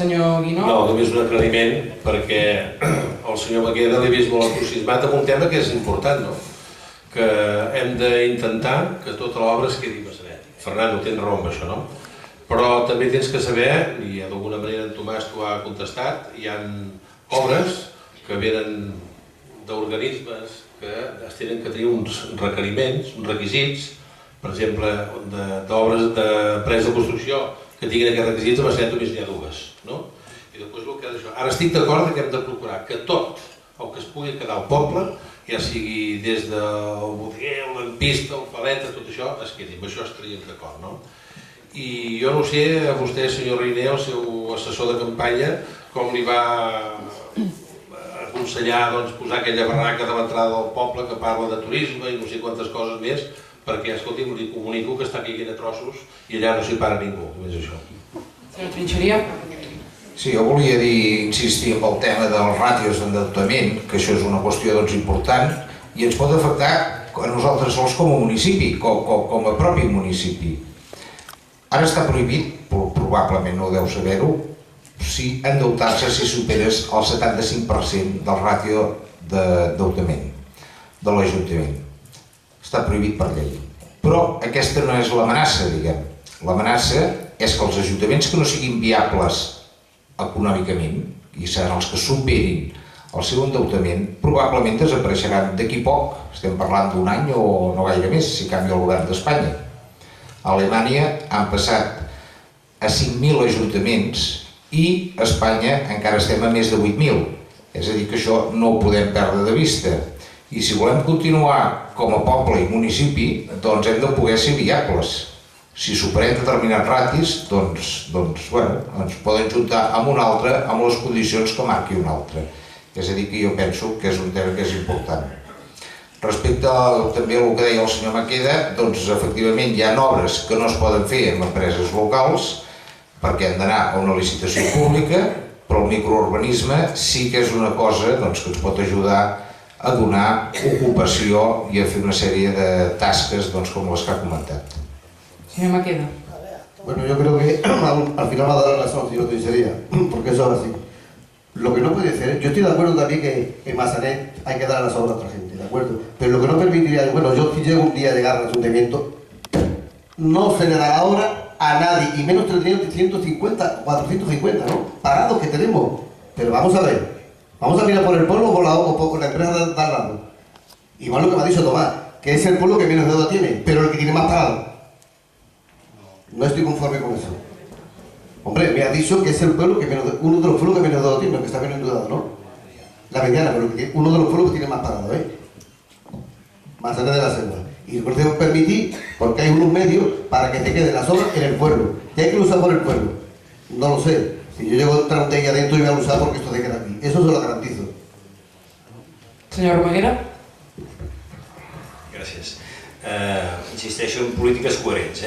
senyor Guinó? No, només un aclariment, perquè el senyor Maqueda l'he vist molt entusiasmat amb un tema que és important, no? Que hem d'intentar que tota l'obra es quedi maçaneta. Fernando, tens raó amb això, no? Però també tens que saber, i d'alguna manera en Tomàs t'ho ha contestat, hi ha obres que venen d'organismes que es tenen que tenir uns requeriments, uns requisits, per exemple, d'obres d'empreses de construcció que tinguin aquests requisits, a Maçanet només n'hi ha dues, no? I després el que és això. Ara estic d'acord que hem de procurar que tot el que es pugui quedar al poble, ja sigui des del bodeguer, el lampista, el paleta, tot això, es quedi. Amb això estaríem d'acord, no? I jo no sé a vostè, senyor Reiner, el seu assessor de campanya, com li va aconsellar posar aquella barraca de l'entrada del poble que parla de turisme i no sé quantes coses més, perquè, escolti'm, li comunico que està caient a trossos i allà no s'hi para ningú, només això. Senyor Trinxeria? Sí, jo volia insistir en el tema dels ràtios d'endeutament, que això és una qüestió important i ens pot afectar a nosaltres sols com a municipi, com a propi municipi. Ara està prohibit, probablement no deu saber-ho, si endeutar-se si superes el 75% del ràtio d'endeutament de l'Ajuntament. Està prohibit per llei. Però aquesta no és l'amenaça, diguem. L'amenaça és que els ajuntaments que no siguin viables econòmicament, i seran els que superin el seu endeutament, probablement desapareixeran d'aquí poc. Estem parlant d'un any o no gaire més, si canvia el govern d'Espanya. A Alemanya han passat a 5.000 ajuntaments i a Espanya encara estem a més de 8.000. És a dir, que això no ho podem perdre de vista. I si volem continuar com a poble i municipi, doncs hem de poder ser viables. Si superem determinats ratis, doncs ens poden juntar amb un altre amb les condicions que marqui un altre. És a dir, que jo penso que és un tema que és important. Respecte també al que deia el senyor Maqueda, doncs efectivament hi ha obres que no es poden fer en empreses locals perquè han d'anar a una licitació pública, però el microurbanisme sí que és una cosa que ens pot ajudar a donar ocupació i a fer una sèrie de tasques com les que ha comentat. Senyor Maqueda. Bueno, yo creo que al final va a dar la razón, señor Trinxeria, porque eso ahora sí. Lo que no puede ser, yo estoy de acuerdo también que en Maçanet hay que dar las obras a otra gente, ¿de acuerdo? Pero lo que no permitiría, bueno, yo si llego un día a llegar al ayuntamiento, no se le dará ahora a nadie, y menos tendríamos 350, 450, ¿no? Parados que tenemos. Pero vamos a ver, vamos a mirar por el pueblo o por la empresa de al lado. Igual lo que me ha dicho Tomás, que es el pueblo que menos deuda tiene, pero el que tiene más pagado. No estoy conforme con eso. Hombre, me ha dicho que es el pueblo que menos, uno de los pueblos que menos deuda tiene, que está menos endeudado, ¿no? La mediana, pero uno de los pueblos que tiene más pagado, ¿eh? Más allá de la selva. Y por eso permití, porque hay unos medios para que te queden las obras en el pueblo. Y hay que usar por el pueblo. No lo sé. Si yo llego a entrar un día adentro y voy a usar porque esto se queda aquí. Eso se lo garantizo. Senyor Romaguera? Gràcies. Insisteixo en polítiques coherents.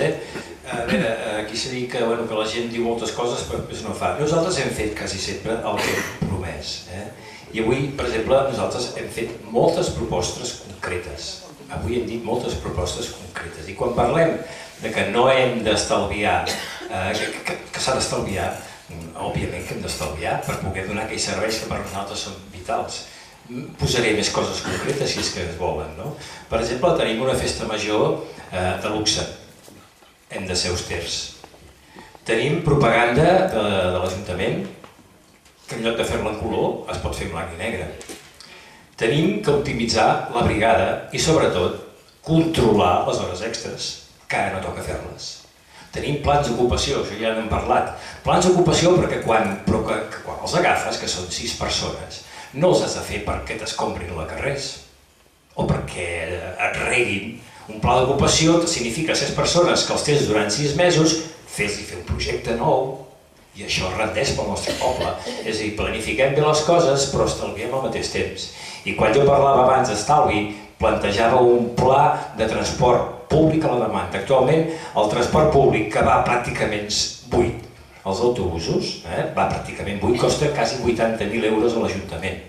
A veure, aquí s'ha dit que la gent diu moltes coses però després no fa. Nosaltres hem fet quasi sempre el que hem promès. I avui, per exemple, nosaltres hem fet moltes propostes concretes. Avui hem dit moltes propostes concretes. I quan parlem de que no hem d'estalviar, que s'ha d'estalviar, òbviament que hem d'estalviar per poder donar aquells serveis que per nosaltres són vitals. Posaré més coses concretes si és que es volen, no? Per exemple, tenim una festa major de luxe. Hem de ser austers. Tenim propaganda de l'Ajuntament que en lloc de fer-la en color es pot fer en blanc i negre. Tenim que optimitzar la brigada i, sobretot, controlar les hores extres, que ara no toca fer-les. Tenim plans d'ocupació, això ja n'hem parlat. Plans d'ocupació perquè quan els agafes, que són 6 persones, no els has de fer perquè t'escombrin la carrers o perquè et reguin. Un pla d'ocupació significa 6 persones que els tens durant 6 mesos, fes-li fer un projecte nou, i això rendeix pel nostre poble. És a dir, planifiquem bé les coses però estalviem al mateix temps. I quan jo parlava abans d'estalvi, plantejava un pla de transport públic a la demanda. Actualment el transport públic que va pràcticament buit, els autobusos, va pràcticament buit, costa quasi 80.000 euros a l'Ajuntament.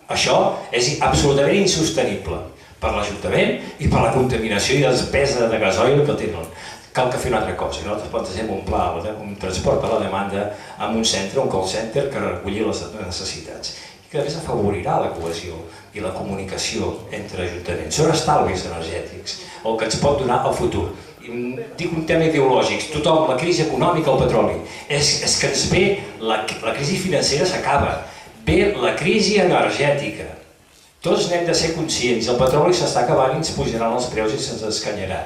Això és absolutament insostenible per l'Ajuntament i per la contaminació i la despesa de gasoil que tenen. cal que fer una altra cosa. Nosaltres plantegem un pla, un transport per la demanda amb un centre, un call center que reculli les necessitats i que a més afavorirà la cohesió i la comunicació entre ajuntaments. Són estalvis energètics, el que ens pot donar el futur. Dic un tema ideològic, tothom, la crisi econòmica, el petroli, és que ens ve, la crisi financera s'acaba, ve la crisi energètica. Tots n'hem de ser conscients, el petroli s'està acabant i ens pujaran els preus i se'ns escanyarà.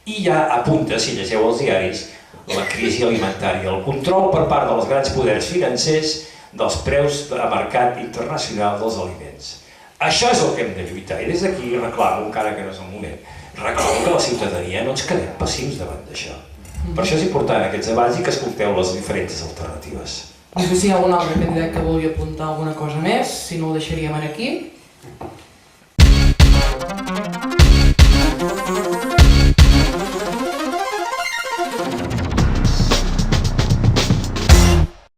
I ja apunta, si llegeu els diaris, la crisi alimentària, el control per part dels grans poders financers dels preus de mercat internacional dels aliments. Això és el que hem de lluitar i des d'aquí reclamo, encara que no és el moment, reclamo que la ciutadania no ens quedem passius davant d'això. Per això és important aquests debats i que escolteu les diferents alternatives. No sé si hi ha algun altre candidat que vulgui apuntar alguna cosa més, si no ho deixaríem aquí.